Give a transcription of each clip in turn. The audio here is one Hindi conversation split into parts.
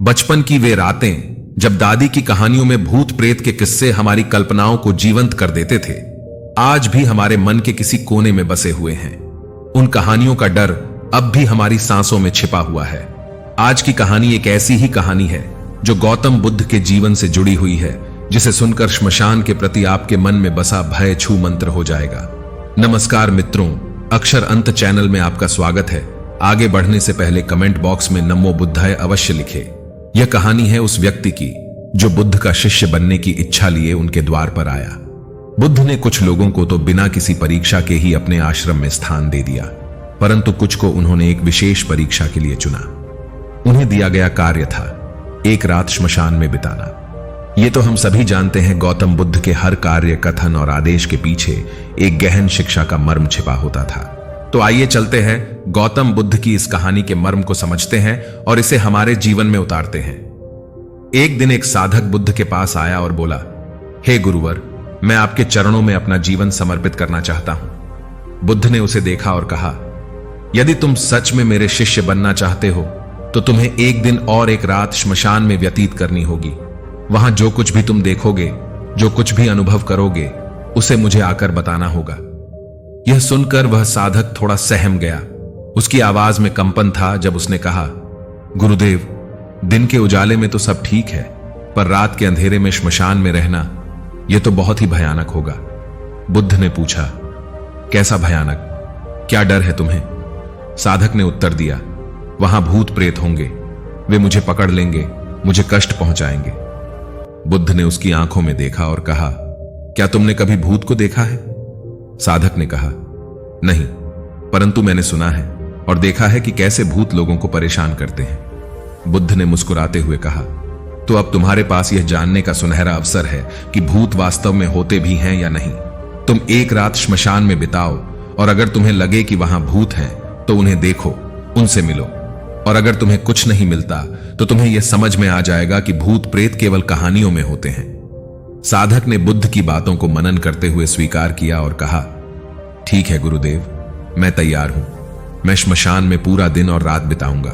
बचपन की वे रातें जब दादी की कहानियों में भूत प्रेत के किस्से हमारी कल्पनाओं को जीवंत कर देते थे, आज भी हमारे मन के किसी कोने में बसे हुए हैं। उन कहानियों का डर अब भी हमारी सांसों में छिपा हुआ है। आज की कहानी एक ऐसी ही कहानी है जो गौतम बुद्ध के जीवन से जुड़ी हुई है, जिसे सुनकर श्मशान के प्रति आपके मन में बसा भय छू मंत्र हो जाएगा। नमस्कार मित्रों, अक्षर अंत चैनल में आपका स्वागत है। आगे बढ़ने से पहले कमेंट बॉक्स में नमो बुद्धाय अवश्य लिखें। यह कहानी है उस व्यक्ति की जो बुद्ध का शिष्य बनने की इच्छा लिए उनके द्वार पर आया। बुद्ध ने कुछ लोगों को तो बिना किसी परीक्षा के ही अपने आश्रम में स्थान दे दिया, परंतु कुछ को उन्होंने एक विशेष परीक्षा के लिए चुना। उन्हें दिया गया कार्य था एक रात श्मशान में बिताना। ये तो हम सभी जानते हैं, गौतम बुद्ध के हर कार्य, कथन और आदेश के पीछे एक गहन शिक्षा का मर्म छिपा होता था। तो आइए चलते हैं गौतम बुद्ध की इस कहानी के मर्म को समझते हैं और इसे हमारे जीवन में उतारते हैं। एक दिन एक साधक बुद्ध के पास आया और बोला, हे गुरुवर, मैं आपके चरणों में अपना जीवन समर्पित करना चाहता हूं। बुद्ध ने उसे देखा और कहा, यदि तुम सच में मेरे शिष्य बनना चाहते हो तो तुम्हें एक दिन और एक रात श्मशान में व्यतीत करनी होगी। वहां जो कुछ भी तुम देखोगे, जो कुछ भी अनुभव करोगे, उसे मुझे आकर बताना होगा। यह सुनकर वह साधक थोड़ा सहम गया। उसकी आवाज में कंपन था जब उसने कहा, गुरुदेव, दिन के उजाले में तो सब ठीक है, पर रात के अंधेरे में श्मशान में रहना यह तो बहुत ही भयानक होगा। बुद्ध ने पूछा, कैसा भयानक? क्या डर है तुम्हें? साधक ने उत्तर दिया, वहां भूत प्रेत होंगे, वे मुझे पकड़ लेंगे, मुझे कष्ट पहुंचाएंगे। बुद्ध ने उसकी आंखों में देखा और कहा, क्या तुमने कभी भूत को देखा है? साधक ने कहा, नहीं, परंतु मैंने सुना है और देखा है कि कैसे भूत लोगों को परेशान करते हैं। बुद्ध ने मुस्कुराते हुए कहा, तो अब तुम्हारे पास यह जानने का सुनहरा अवसर है कि भूत वास्तव में होते भी हैं या नहीं। तुम एक रात श्मशान में बिताओ और अगर तुम्हें लगे कि वहां भूत हैं तो उन्हें देखो, उनसे मिलो, और अगर तुम्हें कुछ नहीं मिलता तो तुम्हें यह समझ में आ जाएगा कि भूत प्रेत केवल कहानियों में होते हैं। साधक ने बुद्ध की बातों को मनन करते हुए स्वीकार किया और कहा, ठीक है गुरुदेव, मैं तैयार हूं। मैं श्मशान में पूरा दिन और रात बिताऊंगा।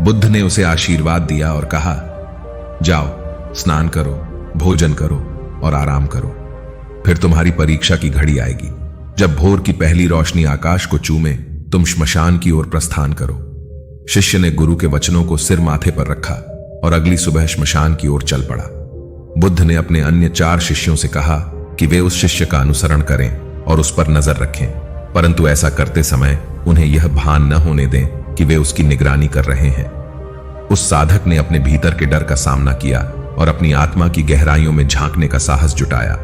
बुद्ध ने उसे आशीर्वाद दिया और कहा, जाओ, स्नान करो, भोजन करो और आराम करो। फिर तुम्हारी परीक्षा की घड़ी आएगी। जब भोर की पहली रोशनी आकाश को चूमे, तुम श्मशान की ओर प्रस्थान करो। शिष्य ने गुरु के वचनों को सिर माथे पर रखा और अगली सुबह श्मशान की ओर चल पड़ा। बुद्ध ने अपने अन्य 4 शिष्यों से कहा कि वे उस शिष्य का अनुसरण करें और उस पर नजर रखें, परंतु ऐसा करते समय उन्हें यह भान न होने दें कि वे उसकी निगरानी कर रहे हैं। उस साधक ने अपने भीतर के डर का सामना किया और अपनी आत्मा की गहराइयों में झांकने का साहस जुटाया।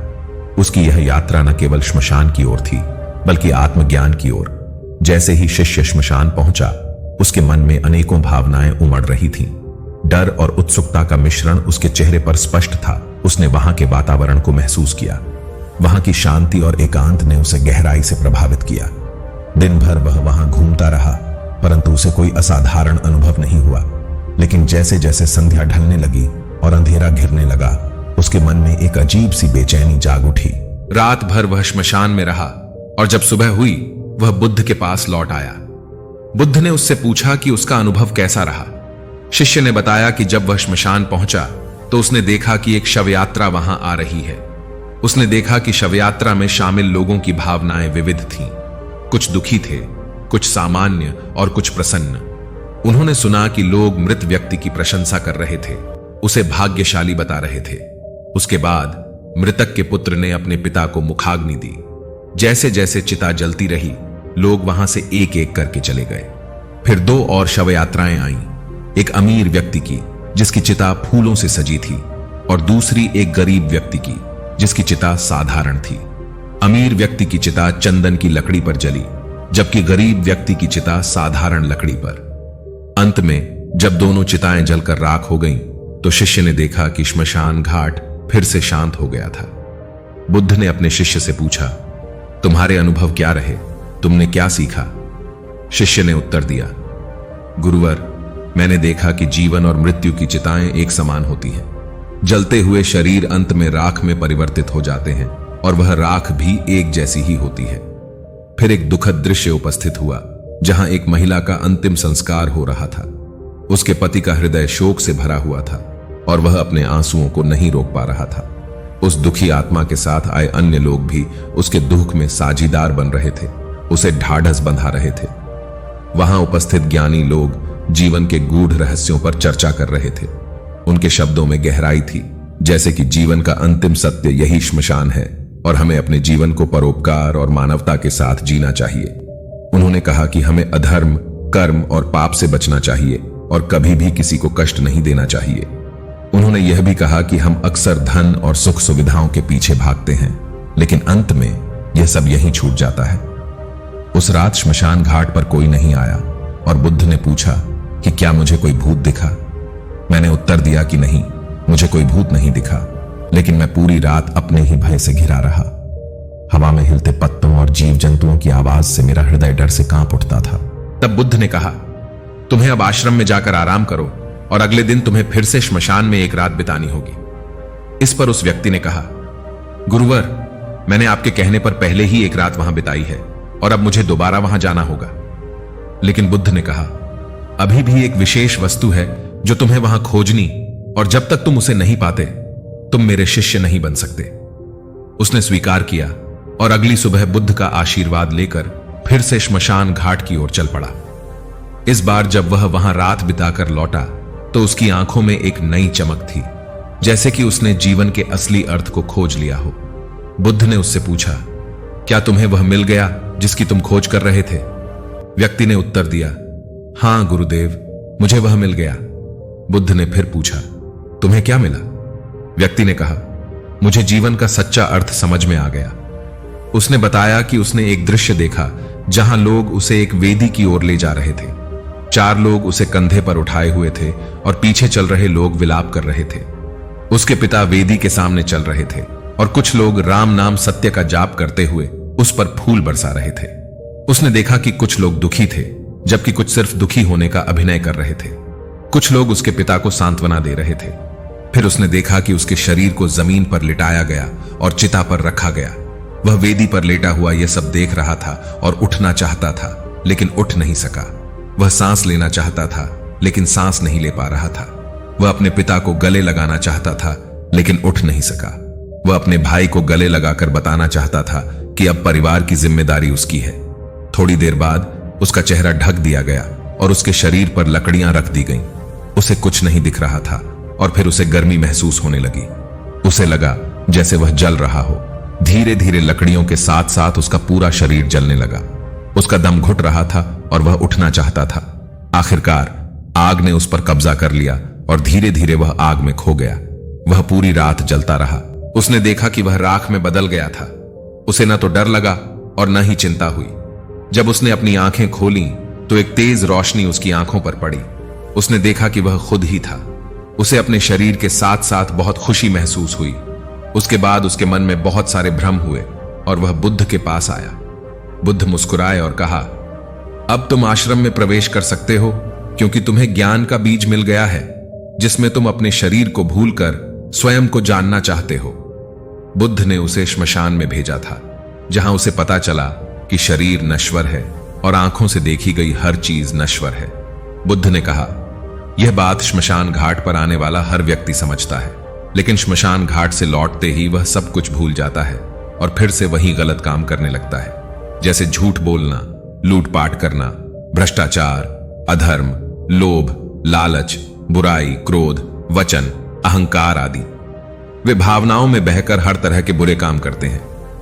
उसकी यह यात्रा न केवल श्मशान की ओर थी, बल्कि आत्मज्ञान की ओर। जैसे ही शिष्य श्मशान पहुंचा, उसके मन में अनेकों भावनाएं उमड़ रही थीं। डर और उत्सुकता का मिश्रण उसके चेहरे पर स्पष्ट था। उसने वहां के वातावरण को महसूस किया। वहां की शांति और एकांत ने उसे गहराई से प्रभावित किया। दिन भर वह वहां घूमता रहा, परंतु उसे कोई असाधारण अनुभव नहीं हुआ। लेकिन जैसे जैसे संध्या ढलने लगी और अंधेरा घिरने लगा, उसके मन में एक अजीब सी बेचैनी जाग उठी। रात भर वह श्मशान में रहा और जब सुबह हुई, वह बुद्ध के पास लौट आया। बुद्ध ने उससे पूछा कि उसका अनुभव कैसा रहा। शिष्य ने बताया कि जब वह श्मशान पहुंचा तो उसने देखा कि एक शवयात्रा वहां आ रही है। उसने देखा कि शवयात्रा में शामिल लोगों की भावनाएं विविध थीं। कुछ दुखी थे, कुछ सामान्य और कुछ प्रसन्न। उन्होंने सुना कि लोग मृत व्यक्ति की प्रशंसा कर रहे थे, उसे भाग्यशाली बता रहे थे। उसके बाद मृतक के पुत्र ने अपने पिता को मुखाग्नि दी। जैसे जैसे चिता जलती रही, लोग वहां से एक एक करके चले गए। फिर 2 और शवयात्राएं आईं, एक अमीर व्यक्ति की जिसकी चिता फूलों से सजी थी और दूसरी एक गरीब व्यक्ति की जिसकी चिता साधारण थी। अमीर व्यक्ति की चिता चंदन की लकड़ी पर जली, जबकि गरीब व्यक्ति की चिता साधारण लकड़ी पर। अंत में जब दोनों चिताएं जलकर राख हो गईं, तो शिष्य ने देखा कि श्मशान घाट फिर से शांत हो गया था। बुद्ध ने अपने शिष्य से पूछा, तुम्हारे अनुभव क्या रहे? तुमने क्या सीखा? शिष्य ने उत्तर दिया, गुरुवर, मैंने देखा कि जीवन और मृत्यु की चिताएं एक समान होती हैं। जलते हुए शरीर अंत में राख में परिवर्तित हो जाते हैं और वह राख भी एक जैसी ही होती है। फिर एक दुखद दृश्य उपस्थित हुआ, जहां एक महिला का अंतिम संस्कार हो रहा था। उसके पति का हृदय शोक से भरा हुआ था और वह अपने आंसुओं को नहीं रोक पा रहा था। उस दुखी आत्मा के साथ आए अन्य लोग भी उसके दुख में साझीदार बन रहे थे, उसे ढाढ़स बंधा रहे थे। वहां उपस्थित ज्ञानी लोग जीवन के गूढ़ रहस्यों पर चर्चा कर रहे थे। उनके शब्दों में गहराई थी, जैसे कि जीवन का अंतिम सत्य यही श्मशान है और हमें अपने जीवन को परोपकार और मानवता के साथ जीना चाहिए। उन्होंने कहा कि हमें अधर्म, कर्म और पाप से बचना चाहिए और कभी भी किसी को कष्ट नहीं देना चाहिए। उन्होंने यह भी कहा कि हम अक्सर धन और सुख सुविधाओं के पीछे भागते हैं, लेकिन अंत में यह सब यहीं छूट जाता है। उस रात श्मशान घाट पर कोई नहीं आया और बुद्ध ने पूछा कि क्या मुझे कोई भूत दिखा। मैंने उत्तर दिया कि नहीं, मुझे कोई भूत नहीं दिखा, लेकिन मैं पूरी रात अपने ही भय से घिरा रहा। हवा में हिलते पत्तों और जीव जंतुओं की आवाज से मेरा हृदय डर से कांप उठता था। तब बुद्ध ने कहा, तुम्हें अब आश्रम में जाकर आराम करो और अगले दिन तुम्हें फिर से श्मशान में एक रात बितानी होगी। इस पर उस व्यक्ति ने कहा, गुरुवर, मैंने आपके कहने पर पहले ही एक रात वहां बिताई है और अब मुझे दोबारा वहां जाना होगा। लेकिन बुद्ध ने कहा, अभी भी एक विशेष वस्तु है जो तुम्हें वहां खोजनी, और जब तक तुम उसे नहीं पाते तुम मेरे शिष्य नहीं बन सकते। उसने स्वीकार किया और अगली सुबह बुद्ध का आशीर्वाद लेकर फिर से श्मशान घाट की ओर चल पड़ा। इस बार जब वह वहां रात बिताकर लौटा तो उसकी आंखों में एक नई चमक थी, जैसे कि उसने जीवन के असली अर्थ को खोज लिया हो। बुद्ध ने उससे पूछा, क्या तुम्हें वह मिल गया जिसकी तुम खोज कर रहे थे? व्यक्ति ने उत्तर दिया, हां गुरुदेव, मुझे वह मिल गया। बुद्ध ने फिर पूछा, तुम्हें क्या मिला? व्यक्ति ने कहा, मुझे जीवन का सच्चा अर्थ समझ में आ गया। उसने बताया कि उसने एक दृश्य देखा जहां लोग उसे एक वेदी की ओर ले जा रहे थे। 4 लोग उसे कंधे पर उठाए हुए थे और पीछे चल रहे लोग विलाप कर रहे थे। उसके पिता वेदी के सामने चल रहे थे और कुछ लोग राम नाम सत्य का जाप करते हुए उस पर फूल बरसा रहे थे। उसने देखा कि कुछ लोग दुखी थे, जबकि कुछ सिर्फ दुखी होने का अभिनय कर रहे थे। कुछ लोग उसके पिता को सांत्वना दे रहे थे। फिर उसने देखा कि उसके शरीर को जमीन पर लिटाया गया और चिता पर रखा गया। वह वेदी पर लेटा हुआ यह सब देख रहा था और उठना चाहता था, लेकिन उठ नहीं सका। वह सांस लेना चाहता था, लेकिन सांस नहीं ले पा रहा था। वह अपने पिता को गले लगाना चाहता था, लेकिन उठ नहीं सका। वह अपने भाई को गले लगाकर बताना चाहता था कि अब परिवार की जिम्मेदारी उसकी है। थोड़ी देर बाद उसका चेहरा ढक दिया गया और उसके शरीर पर लकड़ियां रख दी गईं। उसे कुछ नहीं दिख रहा था और फिर उसे गर्मी महसूस होने लगी। उसे लगा जैसे वह जल रहा हो। धीरे धीरे लकड़ियों के साथ साथ उसका पूरा शरीर जलने लगा। उसका दम घुट रहा था और वह उठना चाहता था। आखिरकार आग ने उस पर कब्जा कर लिया और धीरे धीरे वह आग में खो गया। वह पूरी रात जलता रहा। उसने देखा कि वह राख में बदल गया था। उसे न तो डर लगा और न ही चिंता हुई। जब उसने अपनी आंखें खोली तो एक तेज रोशनी उसकी आंखों पर पड़ी। उसने देखा कि वह खुद ही था। उसे अपने शरीर के साथ साथ बहुत खुशी महसूस हुई। उसके बाद उसके मन में बहुत सारे भ्रम हुए और वह बुद्ध के पास आया। बुद्ध मुस्कुराए और कहा, अब तुम आश्रम में प्रवेश कर सकते हो, क्योंकि तुम्हें ज्ञान का बीज मिल गया है जिसमें तुम अपने शरीर को भूलकर स्वयं को जानना चाहते हो। बुद्ध ने उसे श्मशान में भेजा था, जहां उसे पता चला कि शरीर नश्वर है और आंखों से देखी गई हर चीज नश्वर है। बुद्ध ने कहा, यह बात श्मशान घाट पर आने वाला हर व्यक्ति समझता है, लेकिन श्मशान घाट से लौटते ही वह सब कुछ भूल जाता है और फिर से वही गलत काम करने लगता है, जैसे झूठ बोलना, लूटपाट करना, भ्रष्टाचार, अधर्म, लोभ, लालच, बुराई, क्रोध, वचन, अहंकार आदि। वे भावनाओं में बहकर हर तरह के बुरे काम करते हैं,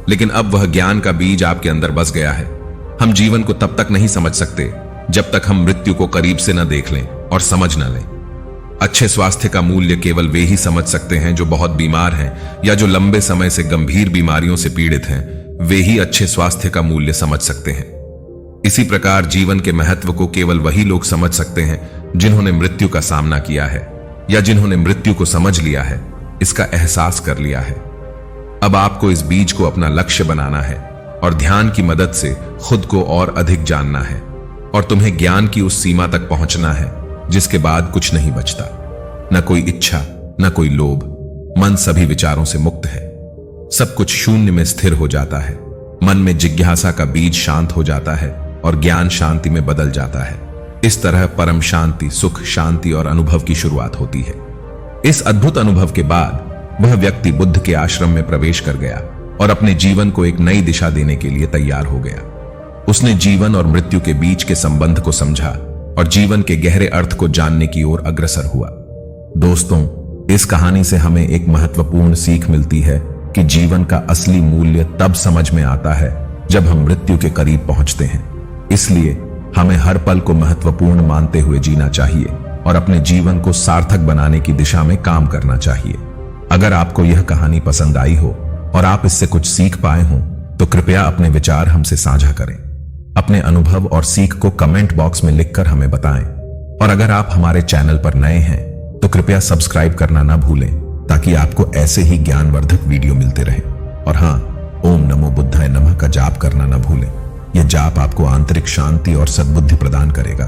लेकिन अब वह ज्ञान का बीज आपके अंदर बस गया है। हम जीवन को तब तक नहीं समझ सकते जब तक हम मृत्यु को करीब से न देख लें और समझ न लें। अच्छे स्वास्थ्य का मूल्य केवल वे ही समझ सकते हैं जो बहुत बीमार हैं या जो लंबे समय से गंभीर बीमारियों से पीड़ित हैं। वे ही अच्छे स्वास्थ्य का मूल्य समझ सकते हैं। इसी प्रकार जीवन के महत्व को केवल वही लोग समझ सकते हैं जिन्होंने मृत्यु का सामना किया है या जिन्होंने मृत्यु को समझ लिया है, इसका एहसास कर लिया है। अब आपको इस बीज को अपना लक्ष्य बनाना है और ध्यान की मदद से खुद को और अधिक जानना है, और तुम्हें ज्ञान की उस सीमा तक पहुंचना है जिसके बाद कुछ नहीं बचता, न कोई इच्छा, न कोई लोभ। मन सभी विचारों से मुक्त है। सब कुछ शून्य में स्थिर हो जाता है। मन में जिज्ञासा का बीज शांत हो जाता है और ज्ञान शांति में बदल जाता है। इस तरह परम शांति, सुख, शांति और अनुभव की शुरुआत होती है। इस अद्भुत अनुभव के बाद वह व्यक्ति बुद्ध के आश्रम में प्रवेश कर गया और अपने जीवन को एक नई दिशा देने के लिए तैयार हो गया। उसने जीवन और मृत्यु के बीच के संबंध को समझा और जीवन के गहरे अर्थ को जानने की ओर अग्रसर हुआ। दोस्तों, इस कहानी से हमें एक महत्वपूर्ण सीख मिलती है कि जीवन का असली मूल्य तब समझ में आता है जब हम मृत्यु के करीब पहुंचते हैं। इसलिए हमें हर पल को महत्वपूर्ण मानते हुए जीना चाहिए और अपने जीवन को सार्थक बनाने की दिशा में काम करना चाहिए। अगर आपको यह कहानी पसंद आई हो और आप इससे कुछ सीख पाए हो तो कृपया अपने विचार हमसे साझा करें। अपने अनुभव और सीख को कमेंट बॉक्स में लिखकर हमें बताएं। और अगर आप हमारे चैनल पर नए हैं तो कृपया सब्सक्राइब करना ना भूलें ताकि आपको ऐसे ही ज्ञानवर्धक वीडियो मिलते रहें। और हाँ, ओम नमो बुद्धाय नमः का जाप करना ना भूलें। यह जाप आपको आंतरिक शांति और सद्बुद्धि प्रदान करेगा।